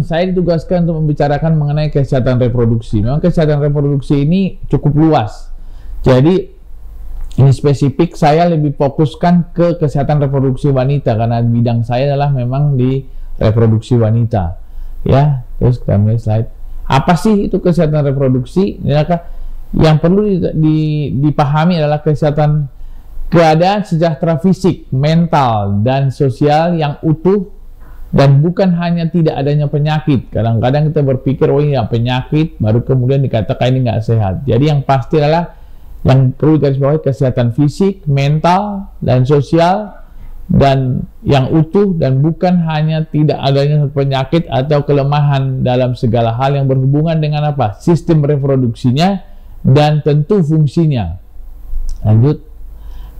Saya ditugaskan untuk membicarakan mengenai kesehatan reproduksi. Memang kesehatan reproduksi ini cukup luas. Jadi ini spesifik saya lebih fokuskan ke kesehatan reproduksi wanita karena bidang saya adalah memang di reproduksi wanita. Ya, terus kami slide. Apa sih itu kesehatan reproduksi? Yang perlu dipahami adalah kesehatan keadaan sejahtera fisik, mental, dan sosial yang utuh. Dan bukan hanya tidak adanya penyakit. Kadang-kadang kita berpikir, oh iya penyakit, baru kemudian dikatakan ini nggak sehat. Jadi yang pasti adalah yang perlu digarisbawahi kesehatan fisik, mental, dan sosial, dan yang utuh, dan bukan hanya tidak adanya penyakit atau kelemahan dalam segala hal yang berhubungan dengan apa? Sistem reproduksinya dan tentu fungsinya. Lanjut.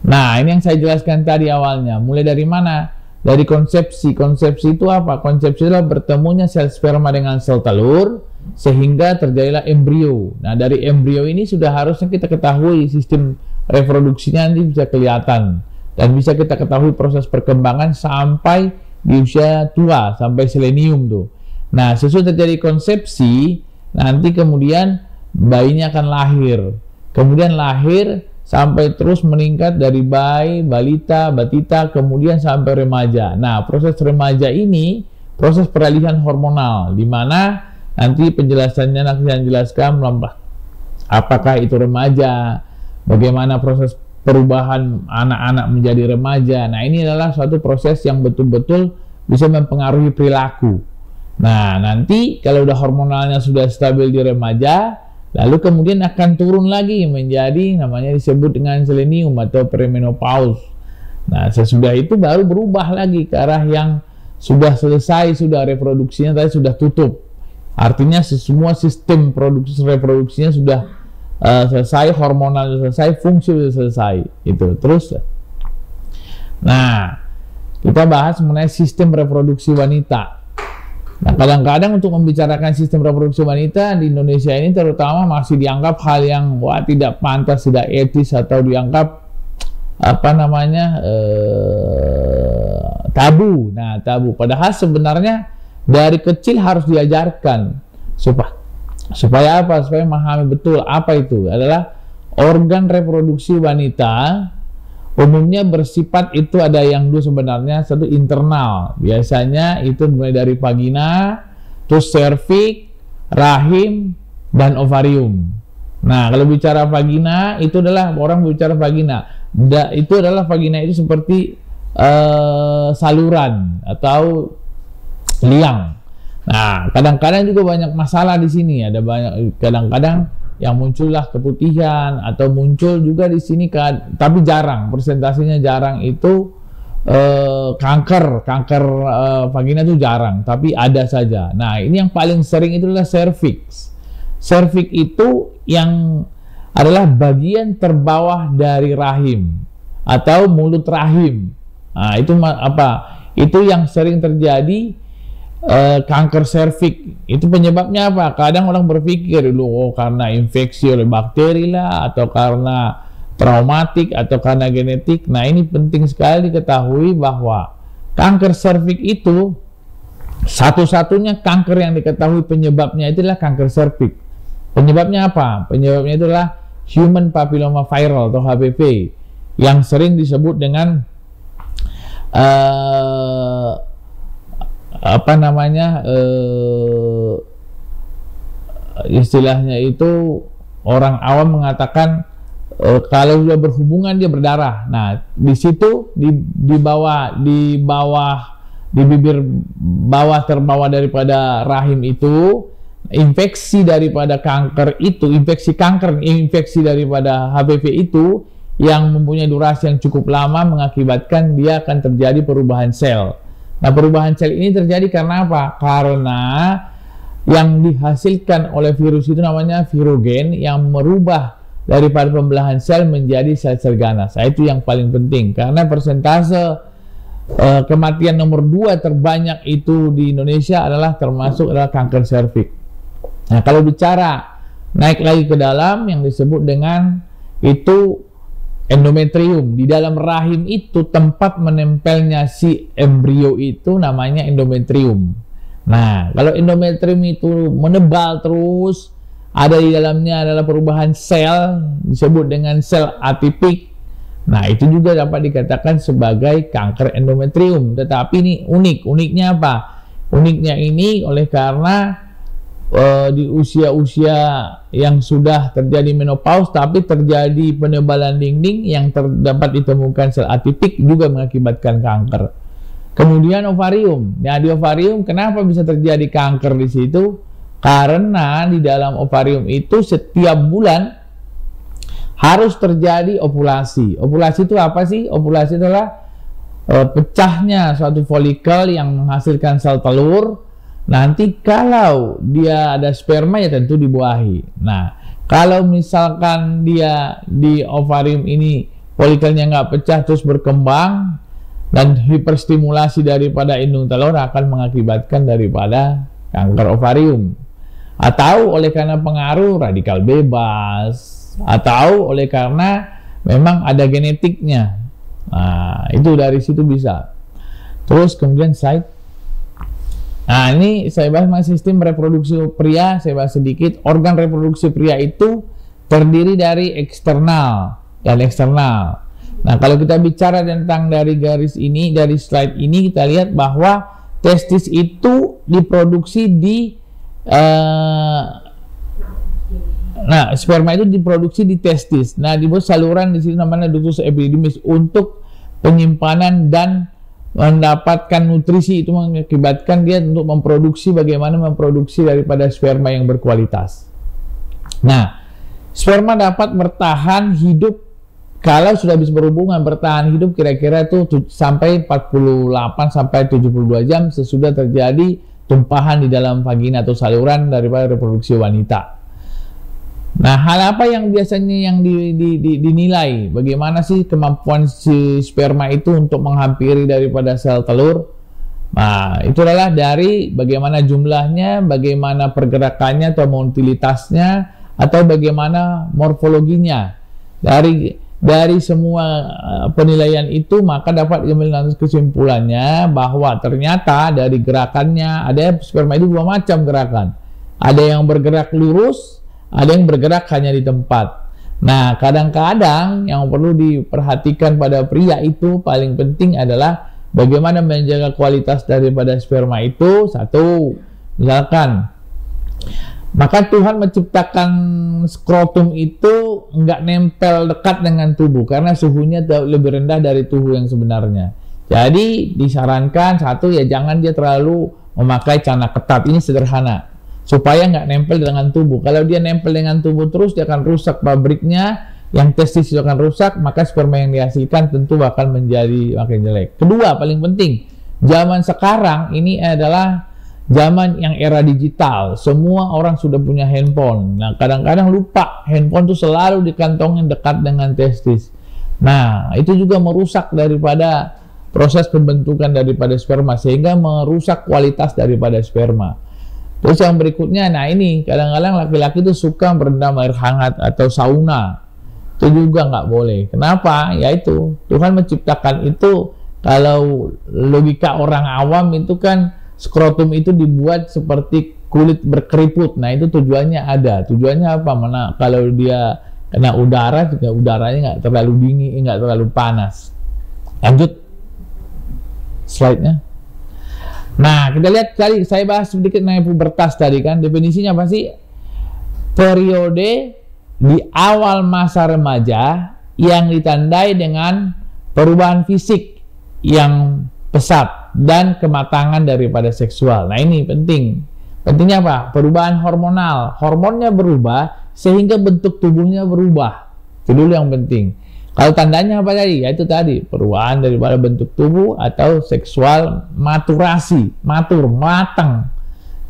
Nah, ini yang saya jelaskan tadi awalnya. Mulai dari mana? Dari konsepsi. Konsepsi itu apa? Konsepsi adalah bertemunya sel sperma dengan sel telur sehingga terjadilah embrio. Nah, dari embrio ini sudah harusnya kita ketahui sistem reproduksinya nanti bisa kelihatan dan bisa kita ketahui proses perkembangan sampai di usia tua, sampai selenium tuh. Nah, sesudah terjadi konsepsi, nanti kemudian bayinya akan lahir. Kemudian lahir sampai terus meningkat dari bayi, balita, batita, kemudian sampai remaja. Nah, proses remaja ini proses peralihan hormonal, di mana nanti penjelasannya nanti saya jelaskan apakah itu remaja, bagaimana proses perubahan anak-anak menjadi remaja. Nah, ini adalah suatu proses yang betul-betul bisa mempengaruhi perilaku. Nah, nanti kalau udah hormonalnya sudah stabil di remaja, lalu kemudian akan turun lagi menjadi namanya disebut dengan selenium atau premenopause. Nah, sesudah itu baru berubah lagi ke arah yang sudah selesai, sudah reproduksinya tadi sudah tutup. Artinya semua sistem reproduksinya sudah selesai, hormonal selesai, fungsi sudah selesai. Itu terus. Nah, kita bahas mengenai sistem reproduksi wanita. Nah, kadang-kadang untuk membicarakan sistem reproduksi wanita di Indonesia ini terutama masih dianggap hal yang tidak pantas, tidak etis, atau dianggap apa namanya tabu. Nah, tabu. Padahal sebenarnya dari kecil harus diajarkan supaya apa? Supaya memahami betul apa itu adalah organ reproduksi wanita. Umumnya bersifat itu ada yang dua sebenarnya, satu internal, biasanya itu mulai dari vagina, terus serviks, rahim, dan ovarium. Nah, kalau bicara vagina itu adalah orang bicara vagina, itu adalah vagina itu seperti saluran atau liang. Nah, kadang-kadang juga banyak masalah di sini, ada banyak kadang-kadang yang muncullah keputihan atau muncul juga di sini tapi jarang, persentasenya jarang itu kanker vagina itu jarang, tapi ada saja. Nah, ini yang paling sering itu adalah serviks. Serviks itu yang adalah bagian terbawah dari rahim atau mulut rahim. Nah, itu apa? Itu yang sering terjadi. Kanker serviks itu penyebabnya apa? Kadang orang berpikir dulu karena infeksi oleh bakteri lah, atau karena traumatik, atau karena genetik. Nah, ini penting sekali diketahui bahwa kanker serviks itu satu-satunya kanker yang diketahui penyebabnya itulah kanker serviks. Penyebabnya apa? Penyebabnya itulah human papilloma viral atau HPV yang sering disebut dengan apa namanya istilahnya itu orang awam mengatakan kalau sudah berhubungan dia berdarah. Nah, di situ di bibir bawah terbawah daripada rahim itu infeksi daripada kanker itu, infeksi daripada HPV itu yang mempunyai durasi yang cukup lama mengakibatkan dia akan terjadi perubahan sel. Nah, perubahan sel ini terjadi karena apa? Karena yang dihasilkan oleh virus itu namanya virogen yang merubah daripada pembelahan sel menjadi sel-sel ganas. Nah, itu yang paling penting karena persentase kematian nomor 2 terbanyak itu di Indonesia adalah kanker serviks. Nah, kalau bicara naik lagi ke dalam yang disebut dengan itu endometrium, di dalam rahim itu tempat menempelnya si embrio itu namanya endometrium. Nah, kalau endometrium itu menebal terus, ada di dalamnya adalah perubahan sel disebut dengan sel atipik. Nah, itu juga dapat dikatakan sebagai kanker endometrium. Tetapi ini uniknya apa? Uniknya ini oleh karena di usia-usia yang sudah terjadi menopause tapi terjadi penebalan dinding yang dapat ditemukan sel atipik juga mengakibatkan kanker. Kemudian ovarium. Nah, di ovarium kenapa bisa terjadi kanker di situ? Karena di dalam ovarium itu setiap bulan harus terjadi ovulasi. Ovulasi itu apa sih? Ovulasi adalah pecahnya suatu folikel yang menghasilkan sel telur. Nanti kalau dia ada sperma ya tentu dibuahi. Nah, kalau misalkan dia di ovarium ini folikelnya nggak pecah terus berkembang dan hiperstimulasi daripada indung telur akan mengakibatkan daripada kanker ovarium. Atau oleh karena pengaruh radikal bebas, atau oleh karena memang ada genetiknya. Nah, itu dari situ bisa. Terus kemudian slide. Nah, ini saya bahas sistem reproduksi pria, saya bahas sedikit. Organ reproduksi pria itu terdiri dari eksternal dan eksternal. Nah, kalau kita bicara tentang dari garis ini, dari slide ini kita lihat bahwa testis itu diproduksi di sperma itu diproduksi di testis. Nah, di bawah saluran di sini namanya ductus epididymis untuk penyimpanan dan mendapatkan nutrisi. Itu mengakibatkan dia untuk bagaimana memproduksi daripada sperma yang berkualitas. Nah, sperma dapat bertahan hidup kalau sudah bisa berhubungan, bertahan hidup kira-kira itu sampai 48 sampai 72 jam sesudah terjadi tumpahan di dalam vagina atau saluran daripada reproduksi wanita. Nah, hal apa yang biasanya yang dinilai? Bagaimana sih kemampuan si sperma itu untuk menghampiri daripada sel telur? Nah, itu adalah dari bagaimana jumlahnya, bagaimana pergerakannya atau motilitasnya, atau bagaimana morfologinya. Dari semua penilaian itu maka dapat diambil kesimpulannya bahwa ternyata dari gerakannya ada sperma itu 2 macam gerakan. Ada yang bergerak lurus, ada yang bergerak hanya di tempat. Nah, kadang-kadang yang perlu diperhatikan pada pria itu paling penting adalah bagaimana menjaga kualitas daripada sperma itu. Satu, misalkan, maka Tuhan menciptakan skrotum itu nggak nempel dekat dengan tubuh karena suhunya lebih rendah dari tubuh yang sebenarnya. Jadi disarankan satu ya jangan dia terlalu memakai celana ketat. Ini sederhana. Supaya nggak nempel dengan tubuh. Kalau dia nempel dengan tubuh terus, dia akan rusak pabriknya, yang testis itu akan rusak, maka sperma yang dihasilkan tentu bakal menjadi makin jelek. Kedua, paling penting, zaman sekarang ini adalah zaman yang era digital. Semua orang sudah punya handphone. Nah, kadang-kadang lupa, handphone itu selalu dikantongin dekat dengan testis. Nah, itu juga merusak daripada proses pembentukan daripada sperma, sehingga merusak kualitas daripada sperma. Terus yang berikutnya, nah ini kadang-kadang laki-laki itu suka berendam air hangat atau sauna. Itu juga nggak boleh. Kenapa? Yaitu Tuhan menciptakan itu, kalau logika orang awam itu kan skrotum itu dibuat seperti kulit berkeriput. Nah, itu tujuannya ada. Tujuannya apa? Mana kalau dia kena udara juga udaranya nggak terlalu dingin, nggak terlalu panas. Lanjut slide-nya. Nah, kita lihat tadi saya bahas sedikit mengenai pubertas tadi kan. Definisinya apa sih? Periode di awal masa remaja yang ditandai dengan perubahan fisik yang pesat dan kematangan daripada seksual. Nah, ini penting. Pentingnya apa? Perubahan hormonal. Hormonnya berubah sehingga bentuk tubuhnya berubah. Itu dulu yang penting. Kalau tandanya apa tadi? Yaitu tadi perubahan daripada bentuk tubuh atau seksual maturasi, matang.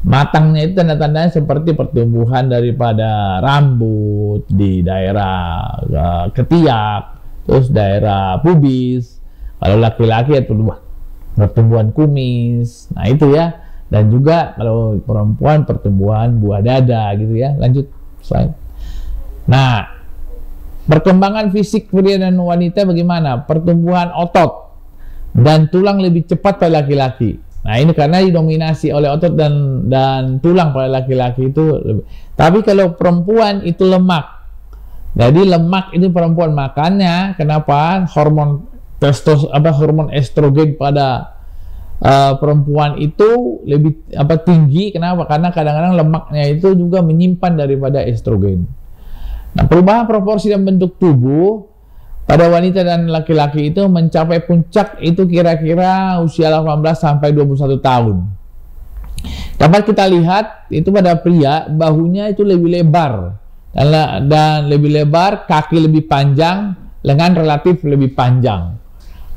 Matangnya itu tanda-tandanya seperti pertumbuhan daripada rambut di daerah ketiak, terus daerah pubis. Kalau laki-laki itu pertumbuhan kumis. Nah itu ya. Dan juga kalau perempuan pertumbuhan buah dada gitu ya. Lanjut slide. Nah, perkembangan fisik pria dan wanita bagaimana? Pertumbuhan otot dan tulang lebih cepat pada laki-laki. Nah ini karena didominasi oleh otot dan tulang pada laki-laki itu lebih. Tapi kalau perempuan itu lemak. Jadi lemak itu perempuan makannya. Kenapa? Hormon hormon estrogen pada perempuan itu lebih tinggi. Kenapa? Karena kadang-kadang lemaknya itu juga menyimpan daripada estrogen. Nah, perubahan proporsi dan bentuk tubuh pada wanita dan laki-laki itu mencapai puncak itu kira-kira usia 18 sampai 21 tahun. Dapat kita lihat itu pada pria bahunya itu lebih lebar dan lebih lebar, kaki lebih panjang, lengan relatif lebih panjang.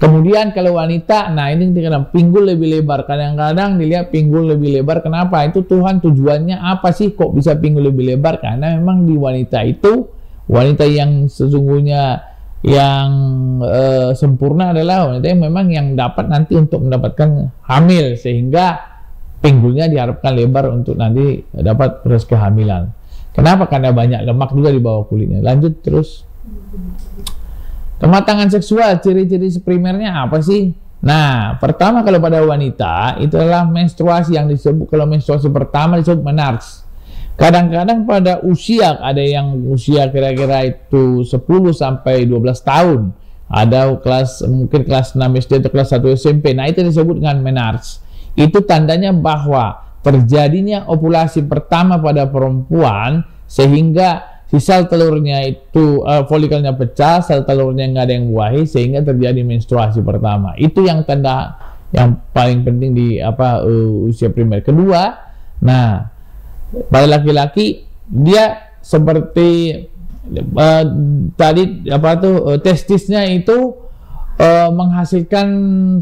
Kemudian kalau wanita, nah ini kadang pinggul lebih lebar. Kadang-kadang dilihat pinggul lebih lebar. Kenapa? Itu Tuhan tujuannya apa sih kok bisa pinggul lebih lebar? Karena memang di wanita itu, wanita yang sesungguhnya yang sempurna adalah wanita yang memang yang dapat nanti untuk mendapatkan hamil. Sehingga pinggulnya diharapkan lebar untuk nanti dapat proses kehamilan. Kenapa? Karena banyak lemak juga di bawah kulitnya. Lanjut terus. Kematangan seksual, ciri-ciri primernya apa sih? Nah, pertama kalau pada wanita itu adalah menstruasi yang disebut, kalau menstruasi pertama disebut menarche. Kadang-kadang pada usia, ada yang usia kira-kira itu 10 sampai 12 tahun. Ada mungkin kelas 6 SD atau kelas 1 SMP. Nah, itu disebut dengan menarche. Itu tandanya bahwa terjadinya ovulasi pertama pada perempuan sehingga si sel telurnya itu folikelnya pecah, sel telurnya nggak ada yang buahi sehingga terjadi menstruasi pertama. Itu yang tanda yang paling penting di usia primer. Kedua, nah pada laki-laki dia seperti tadi testisnya itu menghasilkan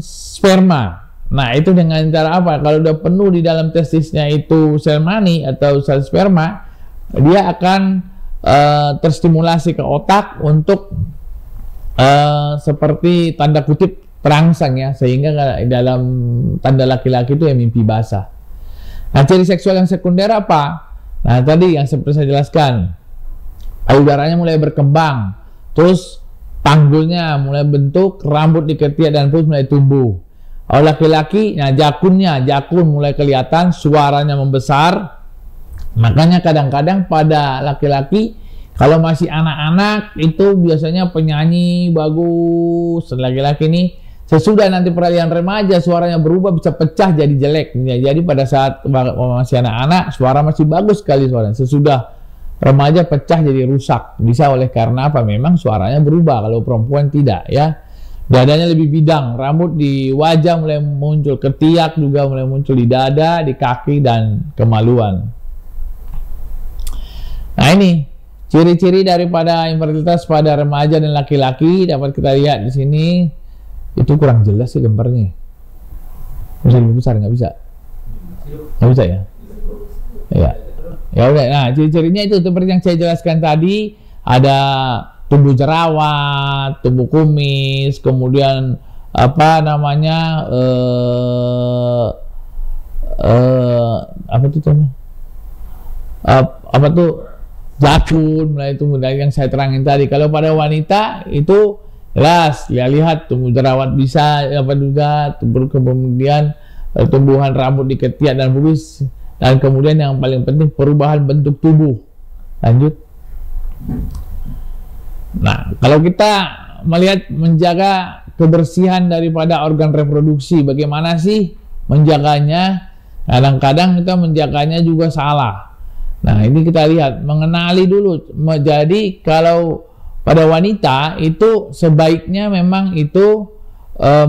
sperma. Nah itu dengan cara apa? Kalau udah penuh di dalam testisnya itu sel mani atau sel sperma, dia akan terstimulasi ke otak untuk seperti tanda kutip terangsang ya, sehingga dalam tanda laki-laki itu ya mimpi basah. Nah ciri seksual yang sekunder apa? Nah tadi yang seperti saya jelaskan, payudaranya mulai berkembang, terus panggulnya mulai bentuk, rambut di ketiak dan perut mulai tumbuh. Kalau laki-laki, nah jakun mulai kelihatan, suaranya membesar. Makanya kadang-kadang pada laki-laki kalau masih anak-anak itu biasanya penyanyi bagus. Laki-laki ini sesudah nanti peralihan remaja suaranya berubah, bisa pecah jadi jelek. Jadi pada saat masih anak-anak suara masih bagus sekali suaranya. Sesudah remaja pecah jadi rusak. Bisa oleh karena apa? Memang suaranya berubah. Kalau perempuan tidak ya. Dadanya lebih bidang, rambut di wajah mulai muncul, ketiak juga mulai muncul di dada, di kaki dan kemaluan. Nah ini ciri-ciri daripada infertilitas pada remaja dan laki-laki dapat kita lihat di sini. Itu kurang jelas sih gambarnya. Bisa lebih besar nggak bisa? Nggak bisa ya? Ya. Ya udah. Nah ciri-cirinya itu seperti yang saya jelaskan tadi, ada tumbuh jerawat, tumbuh kumis, kemudian apa namanya jakun, mulai tumbuh dari yang saya terangin tadi. Kalau pada wanita itu jelas ya, lihat tumbuh jerawat bisa juga, kemudian tumbuhan rambut di ketiak dan bulus, dan kemudian yang paling penting perubahan bentuk tubuh. Lanjut. Nah, kalau kita melihat menjaga kebersihan daripada organ reproduksi, bagaimana sih menjaganya? Kadang-kadang kita menjaganya juga salah. Nah, ini kita lihat, mengenali dulu. Jadi, kalau pada wanita itu sebaiknya memang itu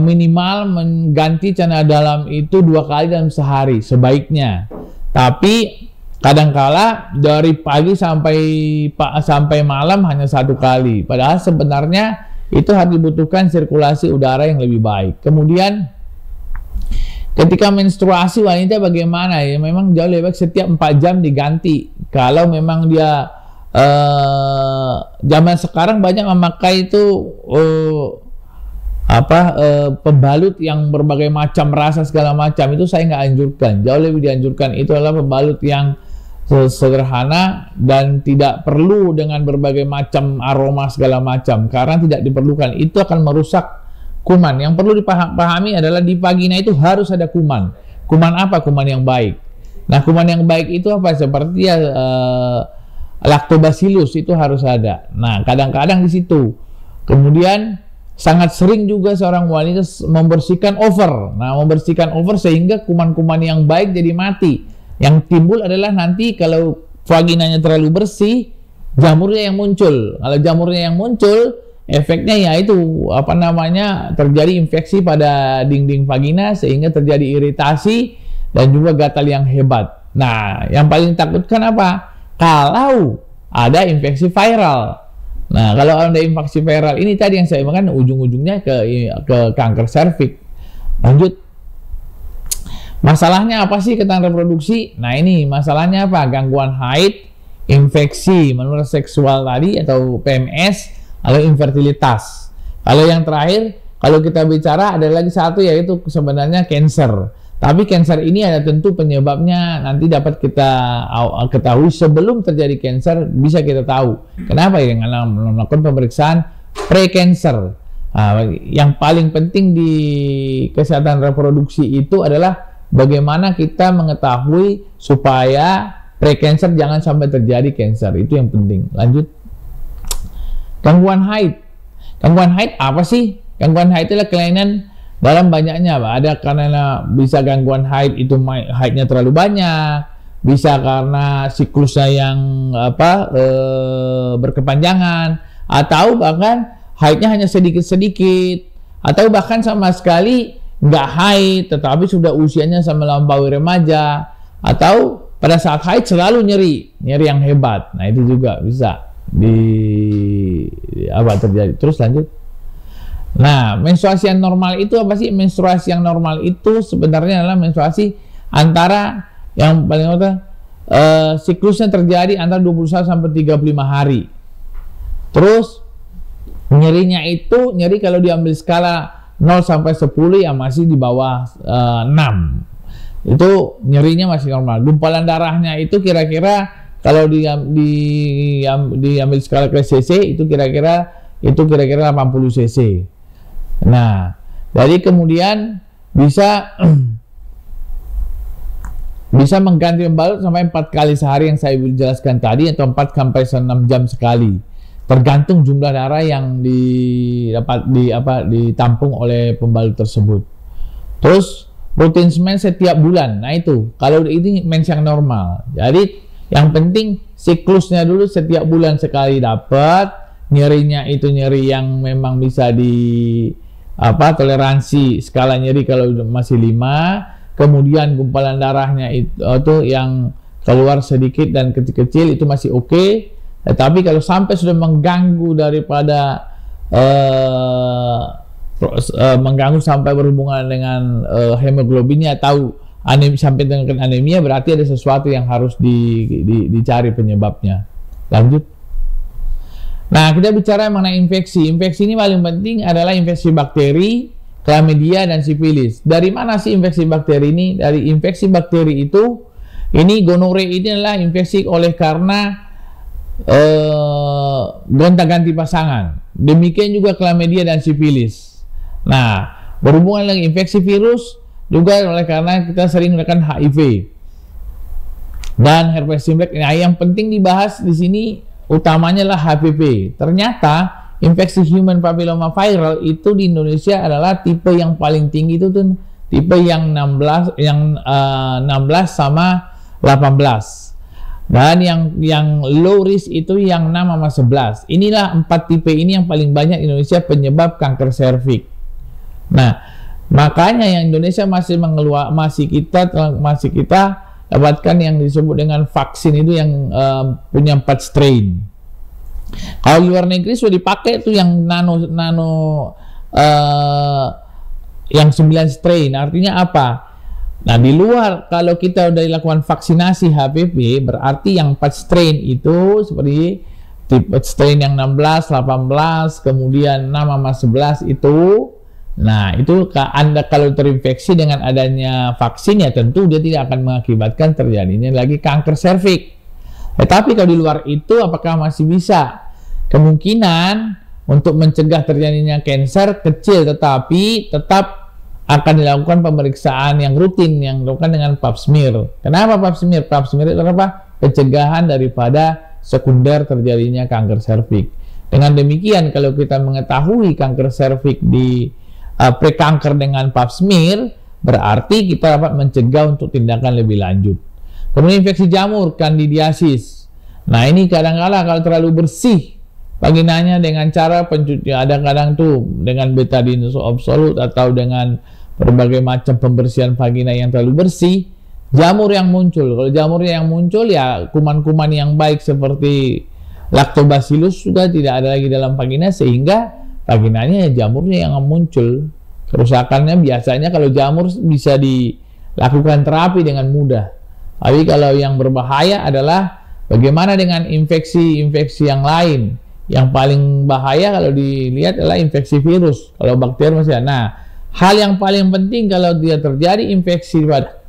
minimal mengganti celana dalam itu 2 kali dalam sehari, sebaiknya. Tapi kadangkala dari pagi sampai malam hanya 1 kali. Padahal sebenarnya itu harus dibutuhkan sirkulasi udara yang lebih baik. Kemudian ketika menstruasi wanita bagaimana ya? Memang jauh lebih baik setiap 4 jam diganti. Kalau memang dia zaman sekarang banyak memakai itu pembalut yang berbagai macam rasa segala macam itu saya nggak anjurkan. Jauh lebih dianjurkan itu adalah pembalut yang sederhana dan tidak perlu dengan berbagai macam aroma segala macam, karena tidak diperlukan. Itu akan merusak kuman. Yang perlu dipahami adalah di vagina itu harus ada kuman. Kuman apa? Kuman yang baik. Nah, kuman yang baik itu apa? Seperti lactobacillus itu harus ada. Nah, kadang-kadang di situ. Kemudian sangat sering juga seorang wanita membersihkan over. Nah, membersihkan over sehingga kuman-kuman yang baik jadi mati. Yang timbul adalah nanti kalau vaginanya terlalu bersih, jamurnya yang muncul. Kalau jamurnya yang muncul, efeknya yaitu terjadi infeksi pada dinding vagina sehingga terjadi iritasi dan juga gatal yang hebat. Nah, yang paling takutkan apa? Kalau ada infeksi viral. Nah, kalau ada infeksi viral ini tadi yang saya bilang ujung-ujungnya ke kanker serviks. Lanjut. Masalahnya apa sih ketan reproduksi? Nah, ini masalahnya apa? Gangguan haid, infeksi menular seksual tadi atau PMS, atau infertilitas. Kalau yang terakhir, kalau kita bicara ada lagi satu yaitu sebenarnya cancer. Tapi cancer ini ada tentu penyebabnya nanti dapat kita ketahui sebelum terjadi cancer, bisa kita tahu. Kenapa? Dengan melakukan pemeriksaan pre-cancer. Yang paling penting di kesehatan reproduksi itu adalah bagaimana kita mengetahui supaya pre-cancer jangan sampai terjadi cancer. Itu yang penting. Lanjut. Gangguan haid. Gangguan haid apa sih? Gangguan haid adalah kelainan dalam banyaknya. Ada karena bisa gangguan haid itu haidnya terlalu banyak, bisa karena siklusnya yang berkepanjangan, atau bahkan haidnya hanya sedikit-sedikit, atau bahkan sama sekali nggak haid tetapi sudah usianya melampaui remaja, atau pada saat haid selalu nyeri yang hebat. Nah, itu juga bisa terjadi. Terus lanjut. Nah, menstruasi yang normal itu apa sih? Menstruasi yang normal itu sebenarnya adalah menstruasi antara yang paling siklusnya terjadi antara 21 sampai 35 hari. Terus nyerinya itu kalau diambil skala 0 sampai 10 ya masih di bawah 6. Itu nyerinya masih normal. Gumpalan darahnya itu kira-kira kalau diambil skala ke cc itu kira-kira 80 cc. Nah, jadi kemudian bisa mengganti pembalut sampai 4 kali sehari yang saya jelaskan tadi, atau 4 sampai 6 jam sekali. Tergantung jumlah darah yang ditampung oleh pembalut tersebut. Terus rutin mens setiap bulan. Nah, itu kalau ini mens yang normal. Jadi yang penting siklusnya dulu setiap bulan sekali dapat. Nyerinya itu nyeri yang memang bisa toleransi skala nyeri kalau masih 5. Kemudian gumpalan darahnya itu yang keluar sedikit dan kecil-kecil itu masih oke. Tapi kalau sampai sudah mengganggu daripada mengganggu sampai berhubungan dengan hemoglobinnya atau sampai dengan anemia, berarti ada sesuatu yang harus dicari penyebabnya. Lanjut. Nah, kita bicara mengenai infeksi. Infeksi ini paling penting adalah infeksi bakteri, chlamydia, dan sifilis. Dari mana sih infeksi bakteri ini? Dari infeksi bakteri itu, ini gonore ini adalah infeksi oleh karena gonta-ganti pasangan. Demikian juga chlamydia dan sifilis. Nah, berhubungan dengan infeksi virus juga oleh karena kita sering melakukan HIV dan herpes simplex. Nah, yang penting dibahas di sini utamanya lah HPV. Ternyata infeksi human papilloma viral itu di Indonesia adalah tipe yang paling tinggi, itu tuh tipe yang 16 sama 18. Dan yang low risk itu yang 6 sama 11. Inilah 4 tipe ini yang paling banyak di Indonesia penyebab kanker serviks. Nah, makanya yang Indonesia masih kita dapatkan yang disebut dengan vaksin itu yang punya 4 strain. Kalau luar negeri sudah dipakai tuh yang yang 9 strain. Artinya apa? Nah, di luar kalau kita udah dilakukan vaksinasi HPV, berarti yang 4 strain itu seperti tipe strain yang 16, 18, kemudian 6 sama 11 itu Nah, itu Anda kalau terinfeksi dengan adanya vaksin, ya tentu dia tidak akan mengakibatkan terjadinya lagi kanker serviks. Tetapi kalau di luar itu, apakah masih bisa? Kemungkinan untuk mencegah terjadinya kanker kecil, tetapi tetap akan dilakukan pemeriksaan yang rutin yang dilakukan dengan pap smear. Kenapa pap smear? Pap smear itu apa? Pencegahan daripada sekunder terjadinya kanker serviks. Dengan demikian, kalau kita mengetahui kanker serviks di pre-kanker dengan pap smear, berarti kita dapat mencegah untuk tindakan lebih lanjut. Kemudian infeksi jamur, kandidiasis. Nah, ini kadang-kadang kalau terlalu bersih vaginanya dengan cara pencucian, ada kadang tuh dengan betadine absolut atau dengan berbagai macam pembersihan vagina yang terlalu bersih, jamur yang muncul. Kalau jamurnya yang muncul, ya kuman-kuman yang baik seperti lactobacillus sudah tidak ada lagi dalam vagina, sehingga vaginanya ya jamurnya yang muncul. Kerusakannya biasanya kalau jamur bisa dilakukan terapi dengan mudah. Tapi kalau yang berbahaya adalah bagaimana dengan infeksi-infeksi yang lain. Yang paling bahaya kalau dilihat adalah infeksi virus. Kalau bakteri masih ada. Nah, hal yang paling penting kalau dia terjadi infeksi pada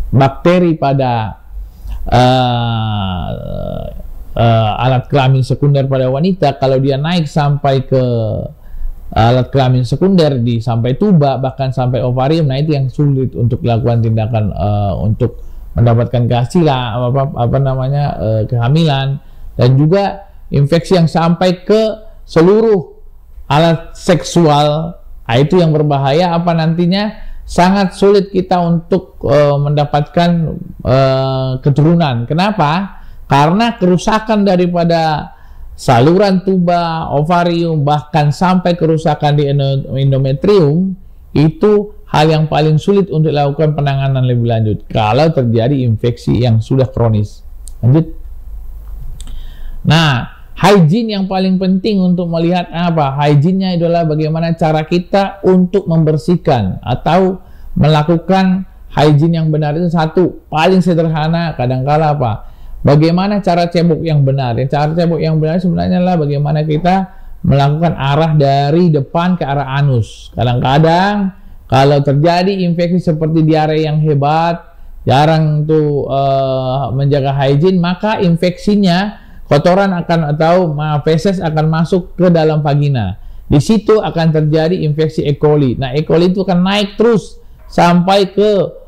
bakteri pada alat kelamin sekunder pada wanita, kalau dia naik sampai ke alat kelamin sekunder sampai tuba, bahkan sampai ovarium, nah itu yang sulit untuk dilakukan tindakan untuk mendapatkan kehasilan kehamilan. Dan juga infeksi yang sampai ke seluruh alat seksual, nah itu yang berbahaya. Apa nantinya sangat sulit kita untuk mendapatkan keturunan. Kenapa? Karena kerusakan daripada saluran tuba, ovarium, bahkan sampai kerusakan di endometrium, itu hal yang paling sulit untuk dilakukan penanganan lebih lanjut kalau terjadi infeksi yang sudah kronis. Lanjut. Nah, hygiene yang paling penting untuk melihat apa? Hygiene-nya adalah bagaimana cara kita untuk membersihkan atau melakukan hygiene yang benar. Itu satu, paling sederhana kadangkala apa? Bagaimana cara cebok yang benar? Cara cebok yang benar sebenarnya adalah bagaimana kita melakukan arah dari depan ke arah anus. Kadang-kadang kalau terjadi infeksi seperti diare yang hebat, jarang tuh menjaga hygiene, maka infeksinya, kotoran akan atau feses akan masuk ke dalam vagina. Di situ akan terjadi infeksi E. coli. Nah, E. coli itu akan naik terus sampai ke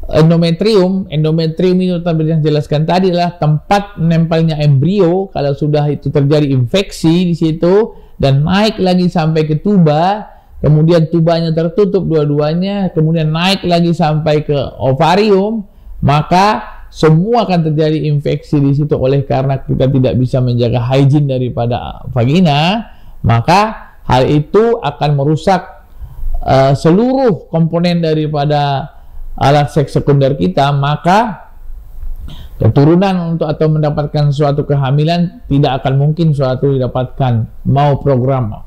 endometrium. Endometrium itu tadi yang jelaskan tadi adalah tempat menempelnya embrio. Kalau sudah itu terjadi infeksi di situ dan naik lagi sampai ke tuba, kemudian tubanya tertutup dua-duanya, kemudian naik lagi sampai ke ovarium, maka semua akan terjadi infeksi di situ. Oleh karena kita tidak bisa menjaga hygiene daripada vagina, maka hal itu akan merusak seluruh komponen daripada alat seks sekunder kita, maka keturunan untuk atau mendapatkan suatu kehamilan tidak akan mungkin suatu didapatkan. Mau program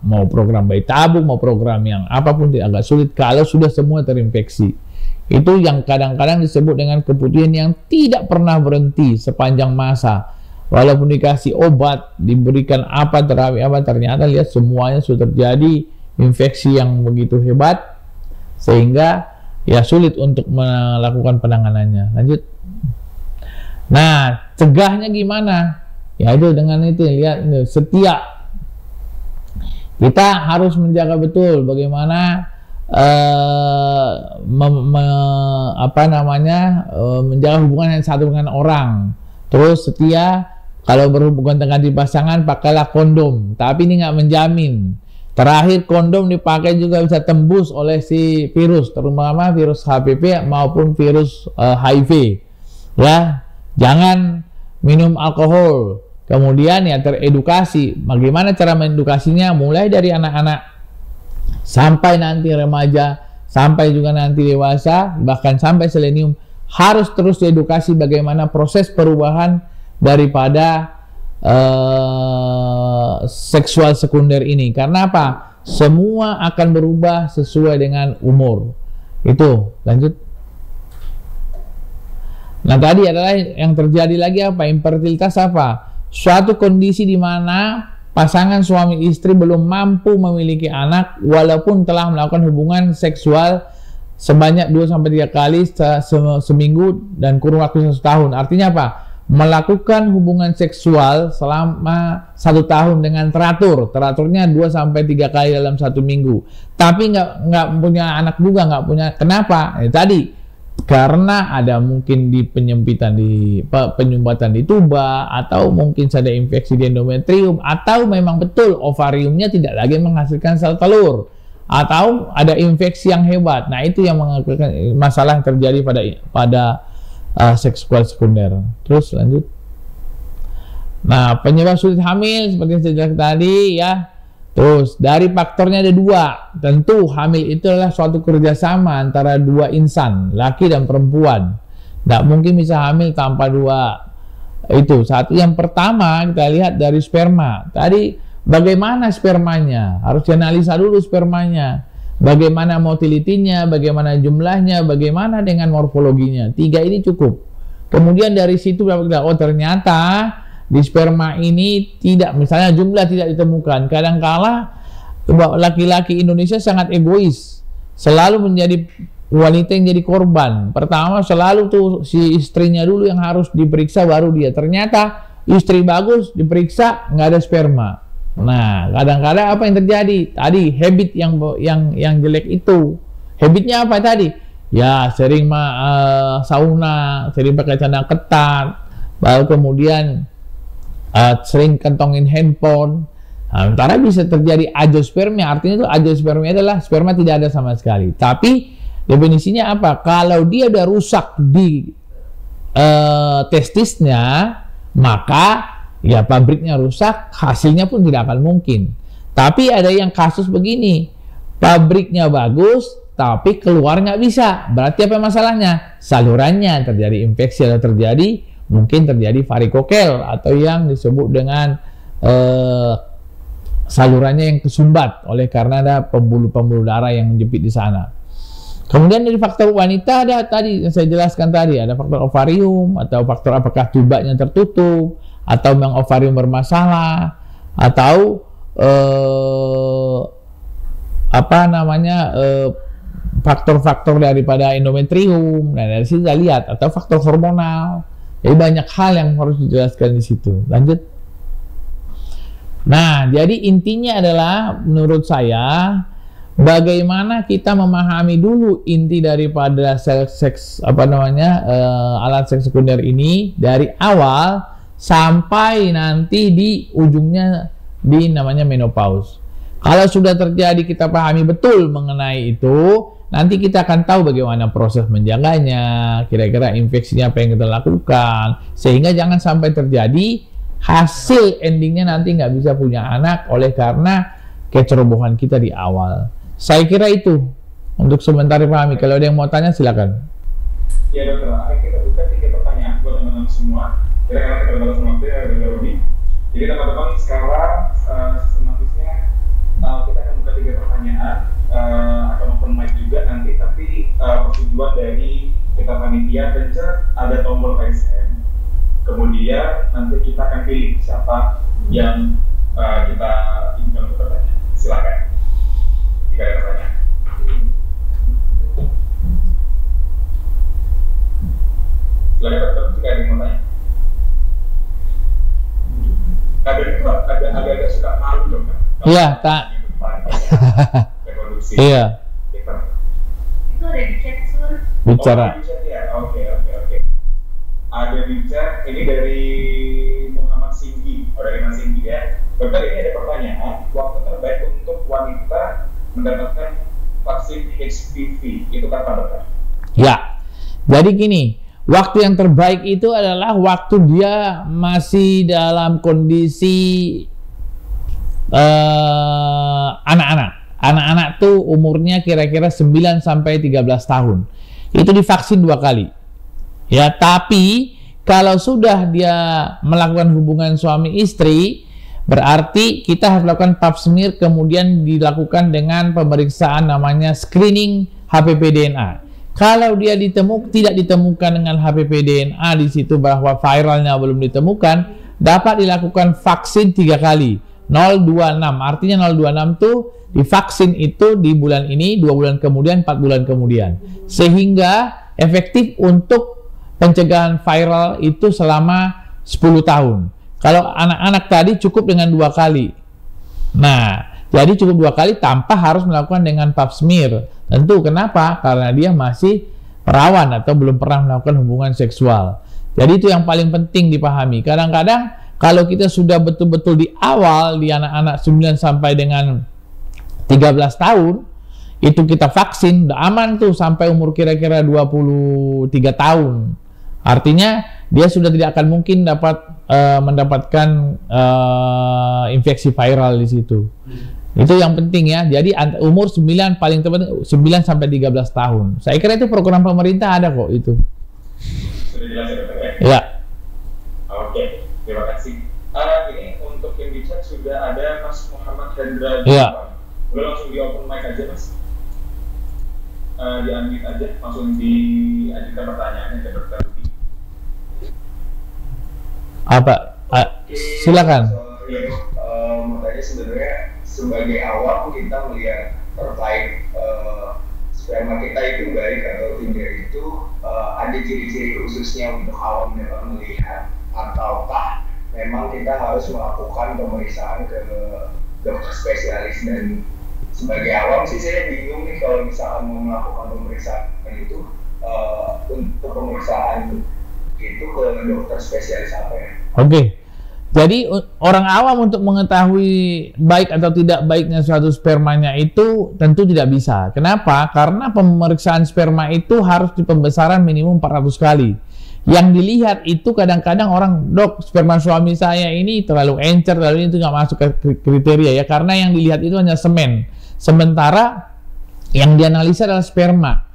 bayi tabung, mau program yang apapun agak sulit kalau sudah semua terinfeksi. Itu yang kadang-kadang disebut dengan keputihan yang tidak pernah berhenti sepanjang masa. Walaupun dikasih obat, diberikan apa, terapi apa, ternyata lihat semuanya sudah terjadi infeksi yang begitu hebat sehingga ya sulit untuk melakukan penanganannya. Lanjut. Nah, cegahnya gimana? Ya itu dengan itu, lihat setia. Kita harus menjaga betul bagaimana menjaga hubungan yang satu dengan orang. Terus setia, kalau berhubungan dengan pasangan pakailah kondom, tapi ini nggak menjamin. Terakhir, kondom dipakai juga bisa tembus oleh si virus, terutama virus HPV maupun virus HIV. Ya, jangan minum alkohol. Kemudian ya teredukasi. Bagaimana cara mengedukasinya? Mulai dari anak-anak sampai nanti remaja, sampai juga nanti dewasa, bahkan sampai selenium, harus terus diedukasi bagaimana proses perubahan daripada seksual sekunder ini. Karena apa? Semua akan berubah sesuai dengan umur. Itu. Lanjut. Nah, tadi adalah yang terjadi lagi apa? Infertilitas apa? Suatu kondisi di mana pasangan suami istri belum mampu memiliki anak walaupun telah melakukan hubungan seksual sebanyak 2-3 kali seminggu dan kurun waktu 1 tahun. Artinya apa? Melakukan hubungan seksual selama 1 tahun dengan teratur. Teraturnya 2-3 kali dalam 1 minggu. Tapi nggak punya anak juga, nggak punya. Kenapa? Tadi karena ada mungkin di penyumbatan di tuba, atau mungkin ada infeksi di endometrium, atau memang betul ovariumnya tidak lagi menghasilkan sel telur, atau ada infeksi yang hebat. Nah, itu yang mengakibatkan masalah yang terjadi pada seksual sekunder. Terus lanjut. Nah, penyebab sulit hamil seperti yang saya jelaskan tadi ya. Terus dari faktornya ada 2. Tentu hamil itu adalah suatu kerjasama antara 2 insan, laki dan perempuan. Tidak mungkin bisa hamil tanpa 2 itu. Satu, yang pertama kita lihat dari sperma. Tadi bagaimana spermanya? Harus dianalisa dulu spermanya. Bagaimana motilitinya, bagaimana jumlahnya, bagaimana dengan morfologinya. 3 ini cukup. Kemudian dari situ oh ternyata di sperma ini tidak, misalnya jumlah tidak ditemukan. Kadang-kala laki-laki Indonesia sangat egois, selalu menjadi wanita yang jadi korban. Pertama selalu tuh si istrinya dulu yang harus diperiksa baru dia. Ternyata istri bagus diperiksa nggak ada sperma. Nah, kadang-kadang apa yang terjadi? Tadi habit yang jelek itu. Habitnya apa tadi? Ya sering sauna, sering pakai celana ketat, baru kemudian sering kantongin handphone. Antara bisa terjadi azoospermia. Artinya itu azoospermia adalah sperma tidak ada sama sekali. Tapi definisinya apa? Kalau dia udah rusak di testisnya, maka ya pabriknya rusak, hasilnya pun tidak akan mungkin. Tapi ada yang kasus begini, pabriknya bagus tapi keluar nggak bisa. Berarti apa masalahnya? Salurannya terjadi infeksi atau mungkin terjadi varikokel, atau yang disebut dengan salurannya yang kesumbat oleh karena ada pembuluh-pembuluh darah yang menjepit di sana. Kemudian dari faktor wanita ada tadi yang saya jelaskan tadi, ada faktor ovarium, atau faktor apakah tubanya tertutup, atau memang ovarium bermasalah, atau faktor-faktor daripada endometrium. Nah, dari situ kita lihat, atau faktor hormonal. Jadi banyak hal yang harus dijelaskan di situ. Lanjut. Nah, jadi intinya adalah menurut saya bagaimana kita memahami dulu inti daripada alat seks sekunder ini dari awal sampai nanti di ujungnya di namanya menopause. Kalau sudah terjadi kita pahami betul mengenai itu, nanti kita akan tahu bagaimana proses menjaganya, kira-kira infeksinya apa yang kita lakukan, sehingga jangan sampai terjadi hasil endingnya nanti nggak bisa punya anak oleh karena kecerobohan kita di awal. Saya kira itu untuk sementara pahami. Kalau ada yang mau tanya silakan. Ya dokter, kita buka 3 pertanyaan buat teman-teman semua. Kira-kira kita terbatas waktu ya dokter. Jadi teman-teman sekarang sistematisnya kita akan buka 3 pertanyaan. Akan open mic juga nanti, tapi persetujuan dari kita panitia pencet ada tombol raise hand. Kemudian nanti kita akan pilih siapa yang kita ingin untuk bertanya. Silakan. Jika ada pertanyaan. Silakan dokter, jika ada yang mau tanya. Kader itu agak-agak suka malu dong kan? Iya, tak. Iya. Itu ada di chat sur. Bicara. Oke. Ada di chat. Ini dari Muhammad Singgi. Dari Mas Singgi ya. Dokter, ini ada pertanyaan. Waktu terbaik untuk wanita mendapatkan vaksin HPV itu kapan dokter? Ya. Jadi gini. Waktu yang terbaik itu adalah waktu dia masih dalam kondisi anak-anak. Anak-anak tuh umurnya kira-kira 9 sampai 13 tahun. Itu divaksin 2 kali. Ya, tapi kalau sudah dia melakukan hubungan suami istri, berarti kita harus lakukan pap smear, kemudian dilakukan dengan pemeriksaan namanya screening HPV DNA. Kalau dia tidak ditemukan dengan HPV DNA di situ bahwa viralnya belum ditemukan, dapat dilakukan vaksin 3 kali. 026. Artinya 026 tuh divaksin itu di bulan ini, 2 bulan kemudian, 4 bulan kemudian. Sehingga efektif untuk pencegahan viral itu selama 10 tahun. Kalau anak-anak tadi cukup dengan 2 kali. Nah, jadi cukup 2 kali tanpa harus melakukan dengan pap smear. Tentu kenapa? Karena dia masih perawan atau belum pernah melakukan hubungan seksual. Jadi itu yang paling penting dipahami. Kadang-kadang kalau kita sudah betul-betul di awal di anak-anak 9 sampai dengan 13 tahun itu kita vaksin, udah aman tuh sampai umur kira-kira 23 tahun. Artinya dia sudah tidak akan mungkin mendapatkan infeksi viral di situ. Itu yang penting ya. Jadi umur 9 paling tepat 9 sampai 13 tahun. Saya kira itu program pemerintah ada kok itu. Sudah jelas ya dokter ya? Ya. Oke, terima kasih. Ini untuk yang di chat sudah ada Mas Muhammad Hendra. Ya. Boleh langsung di open mic aja Mas. Di-unmute aja, langsung diajukan pertanyaannya ke dokter Rudy. Apa? Silakan. Makanya sebenarnya sebagai awam kita melihat terkait sperma kita itu baik atau tidak itu ada ciri-ciri khususnya untuk awam dapat melihat, ataukah memang kita harus melakukan pemeriksaan ke dokter spesialis? Dan sebagai awam sih saya bingung nih kalau misalkan mau melakukan pemeriksaan itu untuk pemeriksaan itu ke dokter spesialis apa ya? Oke. Jadi orang awam untuk mengetahui baik atau tidak baiknya suatu spermanya itu tentu tidak bisa. Kenapa? Karena pemeriksaan sperma itu harus di pembesaran minimum 400 kali. Yang dilihat itu kadang-kadang orang, dok, sperma suami saya ini terlalu encer, terlalu itu nggak masuk ke kriteria ya. Karena yang dilihat itu hanya semen. Sementara yang dianalisa adalah sperma.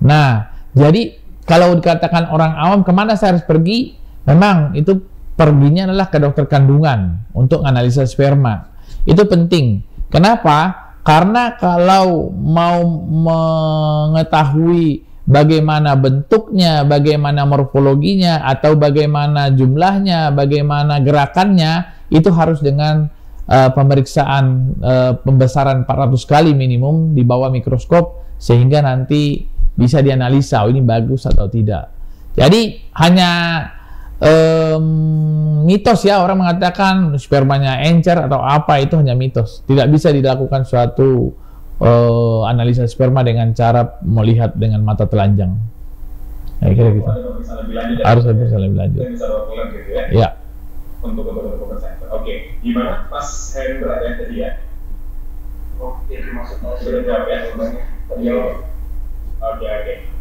Nah, jadi kalau dikatakan orang awam kemana saya harus pergi? Memang itu perginya adalah ke dokter kandungan untuk analisa sperma. Itu penting. Kenapa? Karena kalau mau mengetahui bagaimana bentuknya, bagaimana morfologinya, atau bagaimana jumlahnya, bagaimana gerakannya, itu harus dengan pemeriksaan pembesaran 400 kali minimum di bawah mikroskop, sehingga nanti bisa dianalisa, oh ini bagus atau tidak. Jadi hanya mitos ya, orang mengatakan spermanya encer atau apa, itu hanya mitos. Tidak bisa dilakukan suatu analisa sperma dengan cara melihat dengan mata telanjang. Kira gitu. Harus bisa lebih lanjut. Ya. Untuk Oke, gimana Mas Hendra ya tadi ya? Oke, termasuk Sudah jawab ya? Jawab. Oke.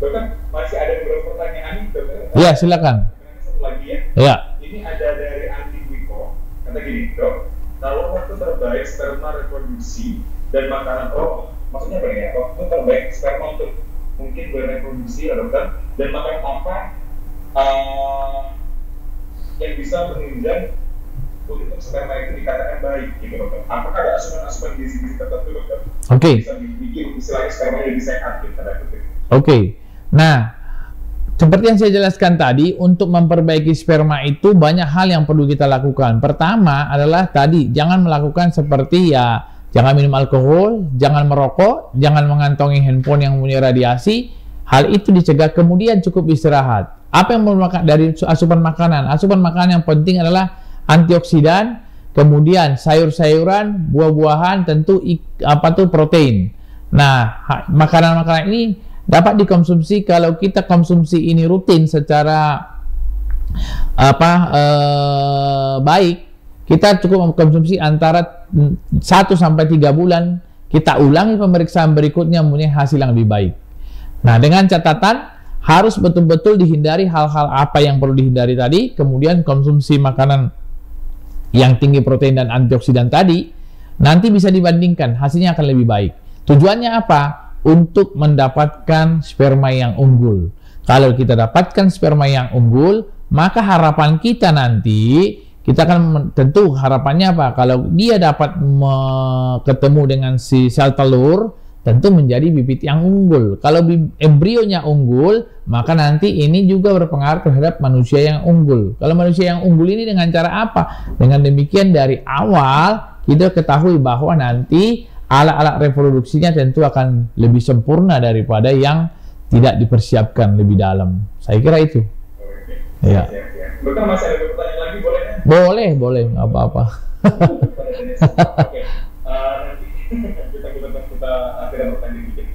Dokter, masih ada beberapa pertanyaan nih, dokter? Ya, silakan. Satu lagi ya. Ya. Ini ada dari Andi Wiko. Kata gini, dok, kalau waktu terbaik sperma reproduksi dan makanan, maksudnya apa ya? Waktu terbaik sperma untuk mungkin bereproduksi ya dokter, dan makanan apa yang bisa menunjang untuk sperma itu dikatakan baik gitu dokter? Apakah ada asupan-asupan gizi-gizi tertentu dokter? Oke. Bisa bikin istilahnya sperma lebih sehat gitu pada dokter. Oke. Nah, seperti yang saya jelaskan tadi, untuk memperbaiki sperma itu banyak hal yang perlu kita lakukan. Pertama adalah tadi, jangan melakukan seperti ya, jangan minum alkohol, jangan merokok, jangan mengantongi handphone yang punya radiasi. Hal itu dicegah, kemudian cukup istirahat. Apa yang memakan dari asupan makanan? Asupan makanan yang penting adalah antioksidan, kemudian sayur-sayuran, buah-buahan, tentu protein. Nah, makanan-makanan ini dapat dikonsumsi kalau kita konsumsi ini rutin secara baik. Kita cukup mengkonsumsi antara 1 sampai 3 bulan. Kita ulangi pemeriksaan berikutnya mempunyai hasil yang lebih baik. Nah, dengan catatan harus betul-betul dihindari hal-hal apa yang perlu dihindari tadi, kemudian konsumsi makanan yang tinggi protein dan antioksidan tadi, nanti bisa dibandingkan, hasilnya akan lebih baik. Tujuannya apa? Untuk mendapatkan sperma yang unggul. Kalau kita dapatkan sperma yang unggul, maka harapan kita nanti, kita akan tentu harapannya apa? Kalau dia dapat ketemu dengan si sel telur, tentu menjadi bibit yang unggul. Kalau embrionya unggul, maka nanti ini juga berpengaruh terhadap manusia yang unggul. Kalau manusia yang unggul ini dengan cara apa? Dengan demikian dari awal kita ketahui bahwa nanti alat-alat reproduksinya tentu akan lebih sempurna daripada yang tidak dipersiapkan lebih dalam. Saya kira itu. Ya. Dokter, masih ada pertanyaan lagi, boleh kan? Boleh, nggak apa-apa. Oke, nanti kita akhirnya pertanyaan dikit.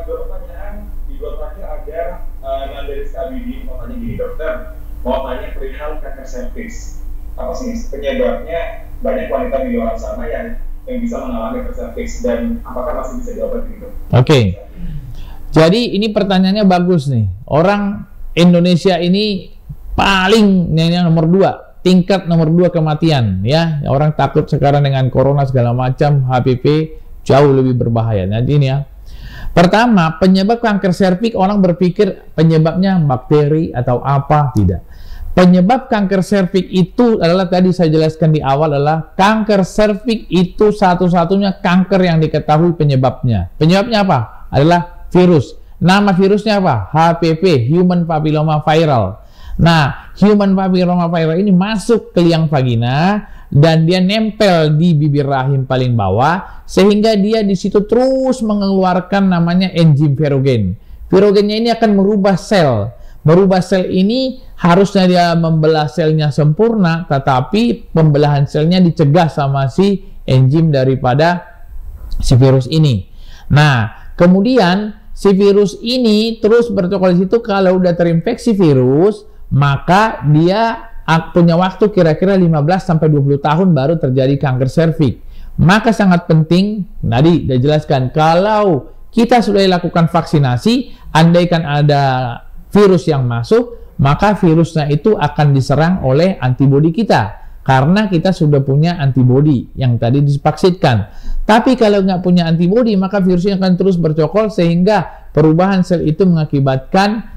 Dua pertanyaan di dua terakhir ada dari Abidi mau tanya gini, dokter, mau tanya perihal kanker serviks. Apa sih penyebabnya banyak wanita di luar sana yang bisa mengalami kanker serviks dan apakah masih bisa diobati gitu? Oke. Jadi ini pertanyaannya bagus nih. Orang Indonesia ini paling yang nomor 2, tingkat nomor 2 kematian ya. Orang takut sekarang dengan corona segala macam, HPV jauh lebih berbahaya. Nanti ini ya. Pertama, penyebab kanker serviks orang berpikir penyebabnya bakteri atau apa, tidak. Penyebab kanker serviks itu adalah tadi saya jelaskan di awal adalah kanker serviks itu satu-satunya kanker yang diketahui penyebabnya. Penyebabnya apa? Adalah virus. Nama virusnya apa? HPV, Human Papilloma Viral. Nah, Human Papilloma Viral ini masuk ke liang vagina dan dia nempel di bibir rahim paling bawah sehingga dia di situ terus mengeluarkan namanya enzim virogen. Virogennya ini akan merubah sel. Merubah sel ini harusnya dia membelah selnya sempurna, tetapi pembelahan selnya dicegah sama si enzim daripada si virus ini. Nah, kemudian si virus ini terus bercokol di situ. Kalau udah terinfeksi virus, maka dia punya waktu kira-kira 15-20 tahun baru terjadi kanker serviks. Maka sangat penting, tadi sudah jelaskan, kalau kita sudah lakukan vaksinasi, andaikan ada virus yang masuk, maka virusnya itu akan diserang oleh antibodi kita. Karena kita sudah punya antibodi yang tadi divaksinkan. Tapi kalau nggak punya antibodi, maka virusnya akan terus bercokol sehingga perubahan sel itu mengakibatkan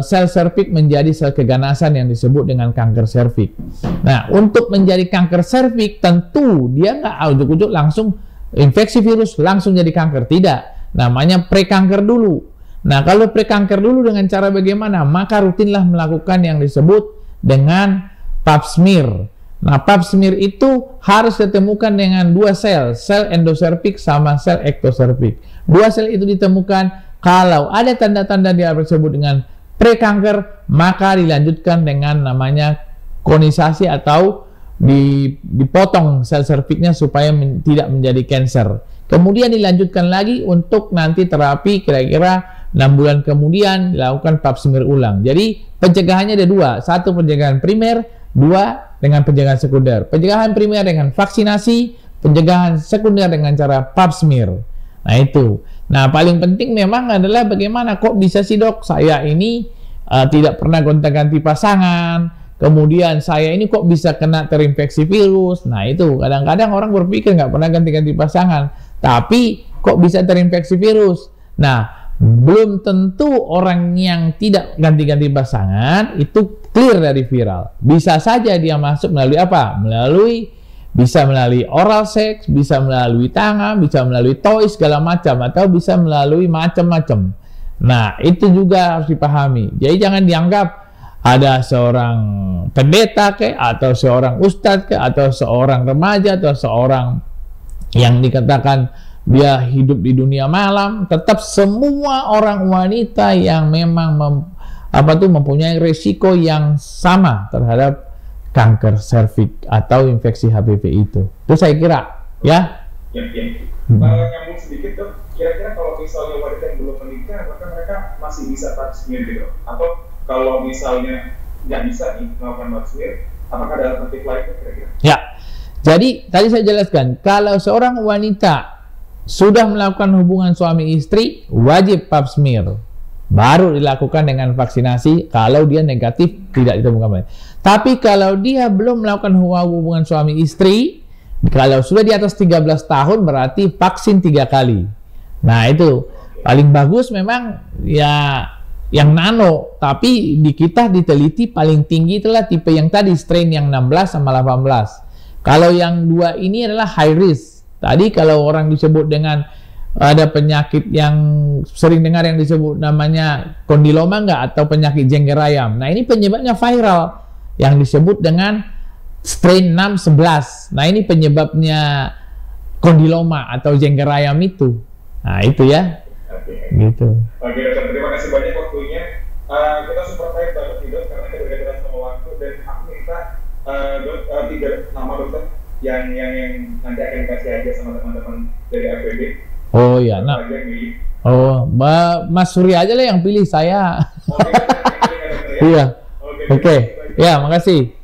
sel serviks menjadi sel keganasan yang disebut dengan kanker serviks. Nah, untuk menjadi kanker serviks tentu dia nggak ujuk-ujuk langsung infeksi virus langsung jadi kanker, tidak. Namanya prekanker dulu. Nah, kalau prekanker dulu dengan cara bagaimana? Maka rutinlah melakukan yang disebut dengan pap smear. Nah, pap smear itu harus ditemukan dengan 2 sel, sel endoservix sama sel ektoservix. 2 sel itu ditemukan. Kalau ada tanda-tanda dia disebut dengan prekanker, maka dilanjutkan dengan namanya konisasi atau dipotong sel serviksnya supaya tidak menjadi kanker. Kemudian dilanjutkan lagi untuk nanti terapi kira-kira 6 bulan kemudian dilakukan pap smear ulang. Jadi pencegahannya ada 2, 1 pencegahan primer, 2 dengan pencegahan sekunder. Pencegahan primer dengan vaksinasi, pencegahan sekunder dengan cara pap smear. Nah itu. Nah paling penting memang adalah bagaimana kok bisa sih dok saya ini tidak pernah gonta-ganti pasangan, kemudian saya ini kok bisa kena terinfeksi virus. Nah itu kadang-kadang orang berpikir nggak pernah ganti-ganti pasangan, tapi kok bisa terinfeksi virus. Nah belum tentu orang yang tidak ganti-ganti pasangan itu clear dari viral. Bisa saja dia masuk melalui apa? Bisa melalui oral seks, bisa melalui tangan, bisa melalui toys segala macam, atau bisa melalui macam-macam. Nah, itu juga harus dipahami. Jadi jangan dianggap ada seorang pendeta atau seorang ustadz atau seorang remaja atau seorang yang dikatakan dia hidup di dunia malam. Tetap semua orang wanita yang memang mempunyai resiko yang sama terhadap kanker serviks atau infeksi HPV itu saya kira ya. Nyambung sedikit dok, kira-kira kalau misalnya wanita yang belum menikah, maka mereka masih bisa pap smear gitu, atau kalau misalnya nggak bisa nih melakukan pap smear, apakah ada alternatif lain kira-kira? Ya, jadi tadi saya jelaskan kalau seorang wanita sudah melakukan hubungan suami istri wajib pap smear. Baru dilakukan dengan vaksinasi kalau dia negatif tidak ditemukan. Tapi kalau dia belum melakukan hubungan suami istri, kalau sudah di atas 13 tahun berarti vaksin 3 kali. Nah itu paling bagus memang ya yang nano, tapi di kita diteliti paling tinggi itulah tipe yang tadi strain yang 16 sama 18. Kalau yang 2 ini adalah high risk. Tadi kalau orang disebut dengan ada penyakit yang sering dengar yang disebut namanya kondiloma enggak atau penyakit jengger ayam. Nah ini penyebabnya viral yang disebut dengan strain 611. Nah, ini penyebabnya kondiloma atau jengger ayam itu. Nah, itu ya. Oke. Gitu. Oke, dokter, terima kasih banyak waktunya. Kita super tight banget nih, dok, karena kita berkaitan sama waktu, dan aku minta dok, 3 nama dokter yang nanti akan dikasih aja sama teman-teman dari APD. Oh ya, nah. Aja yang milih. Oh, Mas Surya aja lah yang pilih saya. Oke, dokter, yang pilih ya, dokter, ya? Iya. Oke. Oke. Ya, makasih.